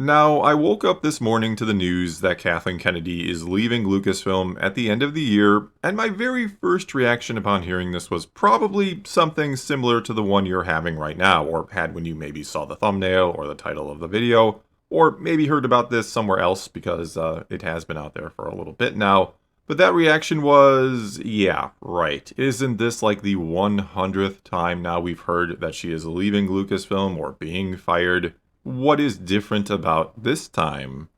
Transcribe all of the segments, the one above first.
Now, I woke up this morning to the news that Kathleen Kennedy is leaving Lucasfilm at the end of the year, and my very first reaction upon hearing this was probably something similar to the one you're having right now, or had when you maybe saw the thumbnail or the title of the video, or maybe heard about this somewhere else because it has been out there for a little bit now. But that reaction was, yeah, right. Isn't this like the 100th time now we've heard that she is leaving Lucasfilm or being fired? What is different about this time?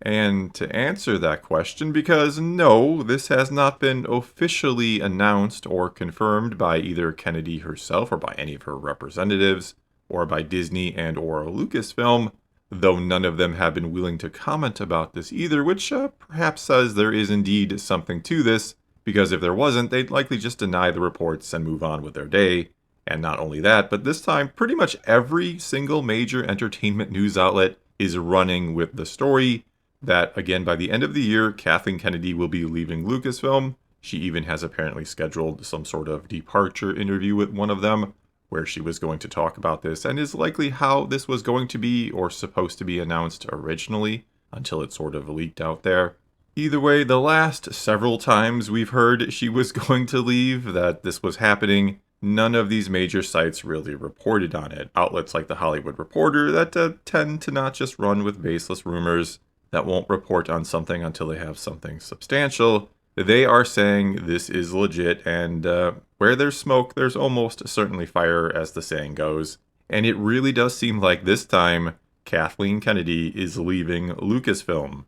And to answer that question, because no, this has not been officially announced or confirmed by either Kennedy herself or by any of her representatives, or by Disney and or Lucasfilm, though none of them have been willing to comment about this either, which perhaps says there is indeed something to this, because if there wasn't, they'd likely just deny the reports and move on with their day. And not only that, but this time pretty much every single major entertainment news outlet is running with the story that, again, by the end of the year, Kathleen Kennedy will be leaving Lucasfilm. She even has apparently scheduled some sort of departure interview with one of them, where she was going to talk about this, and is likely how this was going to be or supposed to be announced originally, until it sort of leaked out there. Either way, the last several times we've heard she was going to leave, that this was happening, none of these major sites really reported on it. Outlets like The Hollywood Reporter that tend to not just run with baseless rumors, that won't report on something until they have something substantial. They are saying this is legit, and where there's smoke, there's almost certainly fire, as the saying goes. And it really does seem like this time, Kathleen Kennedy is leaving Lucasfilm.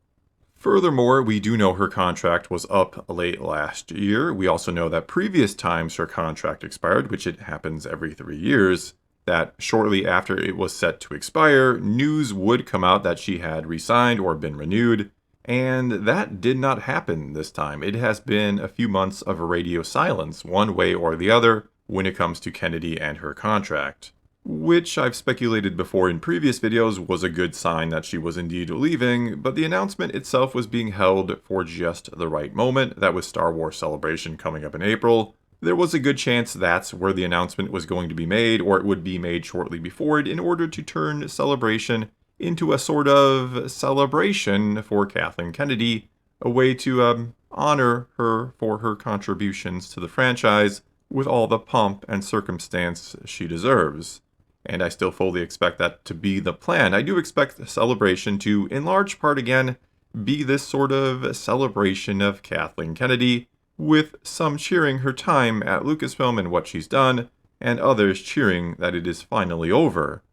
Furthermore, we do know her contract was up late last year. We also know that previous times her contract expired, which it happens every 3 years, that shortly after it was set to expire, news would come out that she had resigned or been renewed, and that did not happen this time. It has been a few months of radio silence, one way or the other, when it comes to Kennedy and her contract. Which I've speculated before in previous videos was a good sign that she was indeed leaving, but the announcement itself was being held for just the right moment. That was Star Wars Celebration coming up in April. There was a good chance that's where the announcement was going to be made, or it would be made shortly before it, in order to turn Celebration into a sort of celebration for Kathleen Kennedy, a way to honor her for her contributions to the franchise with all the pomp and circumstance she deserves. And I still fully expect that to be the plan. I do expect the Celebration to, in large part again, be this sort of celebration of Kathleen Kennedy, with some cheering her time at Lucasfilm and what she's done, and others cheering that it is finally over.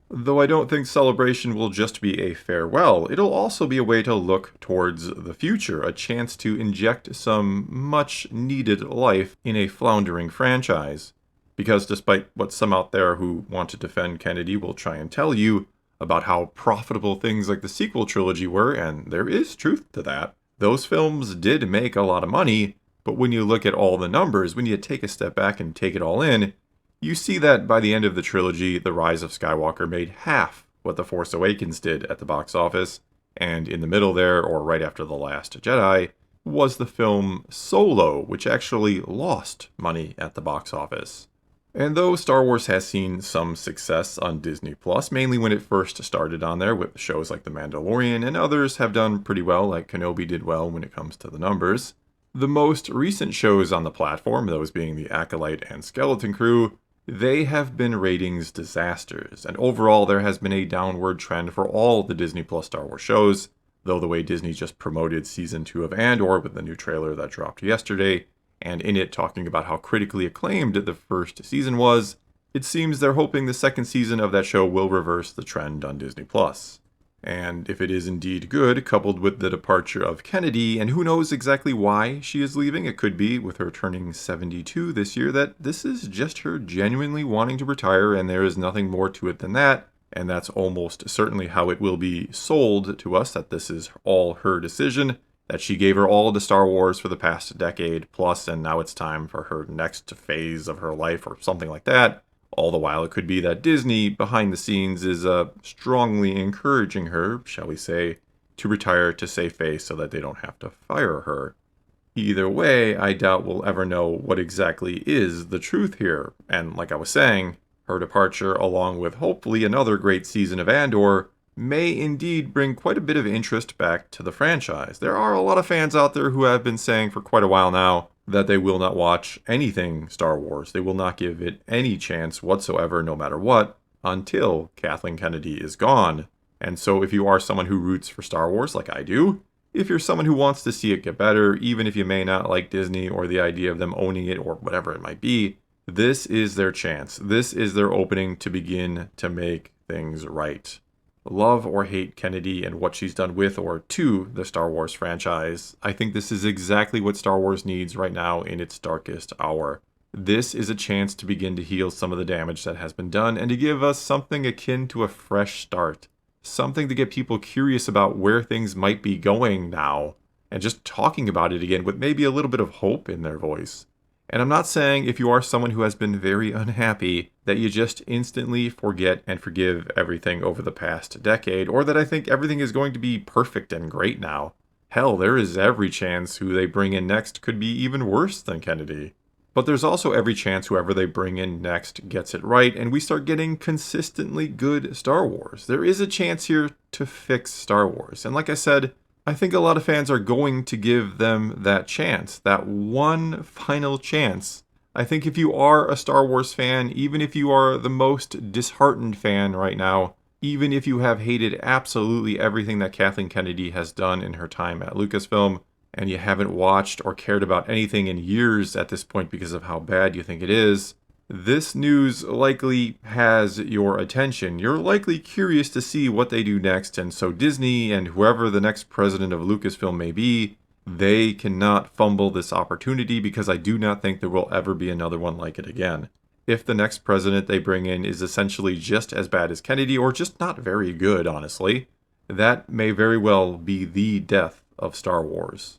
Though I don't think Celebration will just be a farewell, it'll also be a way to look towards the future, a chance to inject some much-needed life in a floundering franchise. Because despite what some out there who want to defend Kennedy will try and tell you about how profitable things like the sequel trilogy were, and there is truth to that, those films did make a lot of money, but when you look at all the numbers, when you take a step back and take it all in, you see that by the end of the trilogy, The Rise of Skywalker made half what The Force Awakens did at the box office, and in the middle there, or right after The Last Jedi, was the film Solo, which actually lost money at the box office. And though Star Wars has seen some success on Disney+, mainly when it first started on there with shows like The Mandalorian, and others have done pretty well, like Kenobi did well when it comes to the numbers, the most recent shows on the platform, those being The Acolyte and Skeleton Crew, they have been ratings disasters, and overall there has been a downward trend for all the Disney Plus Star Wars shows, though the way Disney just promoted Season 2 of Andor with the new trailer that dropped yesterday, and in it talking about how critically acclaimed the first season was, it seems they're hoping the second season of that show will reverse the trend on Disney+. And if it is indeed good, coupled with the departure of Kennedy, and who knows exactly why she is leaving, it could be, with her turning 72 this year, that this is just her genuinely wanting to retire, and there is nothing more to it than that, and that's almost certainly how it will be sold to us, that this is all her decision, that she gave her all to Star Wars for the past decade plus, and now it's time for her next phase of her life or something like that. All the while, it could be that Disney, behind the scenes, is strongly encouraging her, shall we say, to retire to save face so that they don't have to fire her. Either way, I doubt we'll ever know what exactly is the truth here, and like I was saying, her departure, along with hopefully another great season of Andor, may indeed bring quite a bit of interest back to the franchise. There are a lot of fans out there who have been saying for quite a while now that they will not watch anything Star Wars. They will not give it any chance whatsoever, no matter what, until Kathleen Kennedy is gone. And so if you are someone who roots for Star Wars like I do, if you're someone who wants to see it get better, even if you may not like Disney or the idea of them owning it or whatever it might be, this is their chance. This is their opening to begin to make things right. Love or hate Kennedy and what she's done with or to the Star Wars franchise, I think this is exactly what Star Wars needs right now in its darkest hour. This is a chance to begin to heal some of the damage that has been done and to give us something akin to a fresh start. Something to get people curious about where things might be going now, and just talking about it again with maybe a little bit of hope in their voice. And I'm not saying if you are someone who has been very unhappy that you just instantly forget and forgive everything over the past decade, or that I think everything is going to be perfect and great now. Hell, there is every chance who they bring in next could be even worse than Kennedy. But there's also every chance whoever they bring in next gets it right, and we start getting consistently good Star Wars. There is a chance here to fix Star Wars. And like I said, I think a lot of fans are going to give them that chance, that one final chance. I think if you are a Star Wars fan, even if you are the most disheartened fan right now, even if you have hated absolutely everything that Kathleen Kennedy has done in her time at Lucasfilm, and you haven't watched or cared about anything in years at this point because of how bad you think it is, this news likely has your attention. You're likely curious to see what they do next, and so Disney and whoever the next president of Lucasfilm may be, they cannot fumble this opportunity because I do not think there will ever be another one like it again. If the next president they bring in is essentially just as bad as Kennedy, or just not very good, honestly, that may very well be the death of Star Wars.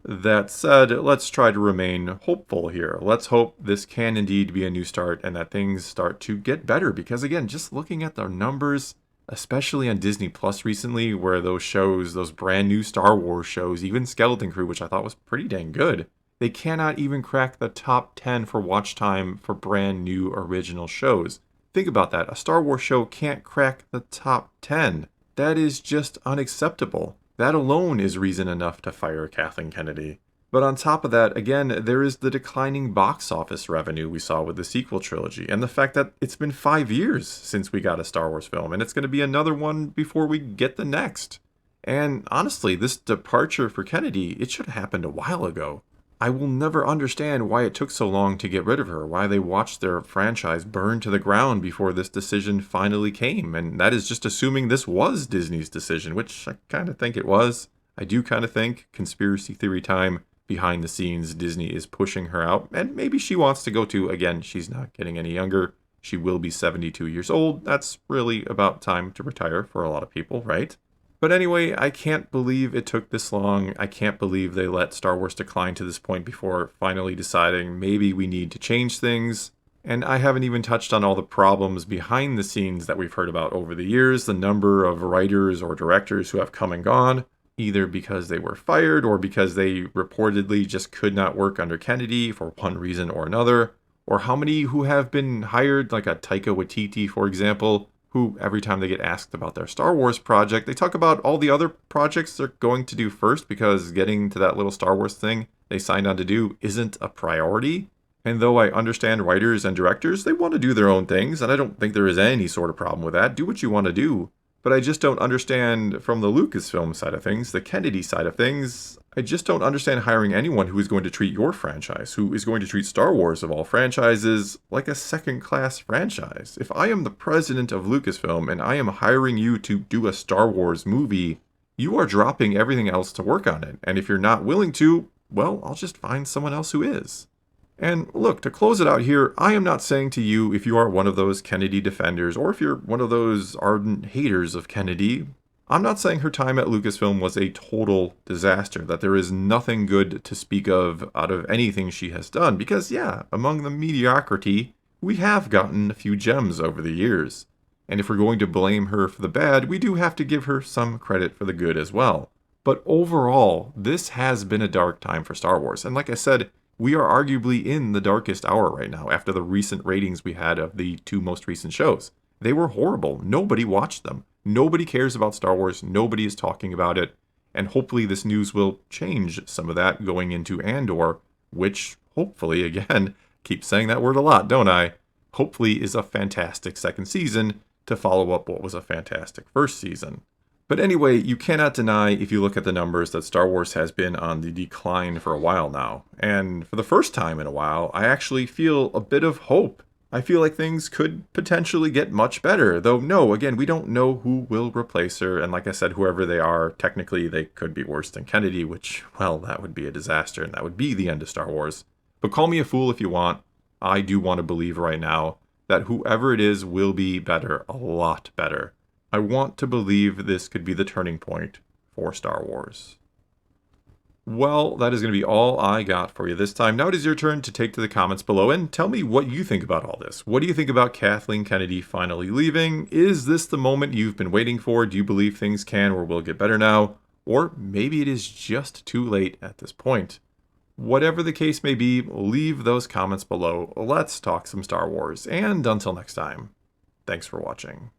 That said, let's try to remain hopeful here. Let's hope this can indeed be a new start and that things start to get better, because again, just looking at the numbers, especially on Disney Plus recently, where those shows, those brand new Star Wars shows, even Skeleton Crew, which I thought was pretty dang good, they cannot even crack the top 10 for watch time for brand new original shows. Think about that. A Star Wars show can't crack the top 10. That is just unacceptable. That alone is reason enough to fire Kathleen Kennedy. But on top of that, again, there is the declining box office revenue we saw with the sequel trilogy, and the fact that it's been 5 years since we got a Star Wars film, and it's going to be another one before we get the next. And honestly, this departure for Kennedy, it should have happened a while ago. I will never understand why it took so long to get rid of her, why they watched their franchise burn to the ground before this decision finally came, and that is just assuming this was Disney's decision, which I kind of think it was. I do kind of think, conspiracy theory time, behind the scenes, Disney is pushing her out, and maybe she wants to go too. Again, she's not getting any younger. She will be 72 years old. That's really about time to retire for a lot of people, right? But anyway, I can't believe it took this long. I can't believe they let Star Wars decline to this point before finally deciding maybe we need to change things. And I haven't even touched on all the problems behind the scenes that we've heard about over the years, the number of writers or directors who have come and gone, either because they were fired or because they reportedly just could not work under Kennedy for one reason or another, or how many who have been hired, like a Taika Waititi, for example, who every time they get asked about their Star Wars project, they talk about all the other projects they're going to do first because getting to that little Star Wars thing they signed on to do isn't a priority. And though I understand writers and directors, they want to do their own things, and I don't think there is any sort of problem with that. Do what you want to do. But I just don't understand from the Lucasfilm side of things, the Kennedy side of things, I just don't understand hiring anyone who is going to treat your franchise, who is going to treat Star Wars of all franchises like a second-class franchise. If I am the president of Lucasfilm and I am hiring you to do a Star Wars movie, you are dropping everything else to work on it. And if you're not willing to, well, I'll just find someone else who is. And look, to close it out here, I am not saying to you if you are one of those Kennedy defenders or if you're one of those ardent haters of Kennedy, I'm not saying her time at Lucasfilm was a total disaster, that there is nothing good to speak of out of anything she has done, because yeah, among the mediocrity, we have gotten a few gems over the years. And if we're going to blame her for the bad, we do have to give her some credit for the good as well. But overall, this has been a dark time for Star Wars, and like I said, we are arguably in the darkest hour right now after the recent ratings we had of the two most recent shows. They were horrible. Nobody watched them. Nobody cares about Star Wars. Nobody is talking about it. And hopefully this news will change some of that going into Andor, which hopefully, again, keep saying that word a lot, don't I? Hopefully is a fantastic second season to follow up what was a fantastic first season. But anyway, you cannot deny, if you look at the numbers, that Star Wars has been on the decline for a while now. And for the first time in a while, I actually feel a bit of hope. I feel like things could potentially get much better. Though, no, again, we don't know who will replace her. And like I said, whoever they are, technically they could be worse than Kennedy, which, well, that would be a disaster. And that would be the end of Star Wars. But call me a fool if you want. I do want to believe right now that whoever it is will be better, a lot better. I want to believe this could be the turning point for Star Wars. Well, that is going to be all I got for you this time. Now it is your turn to take to the comments below and tell me what you think about all this. What do you think about Kathleen Kennedy finally leaving? Is this the moment you've been waiting for? Do you believe things can or will get better now? Or maybe it is just too late at this point. Whatever the case may be, leave those comments below. Let's talk some Star Wars. And until next time, thanks for watching.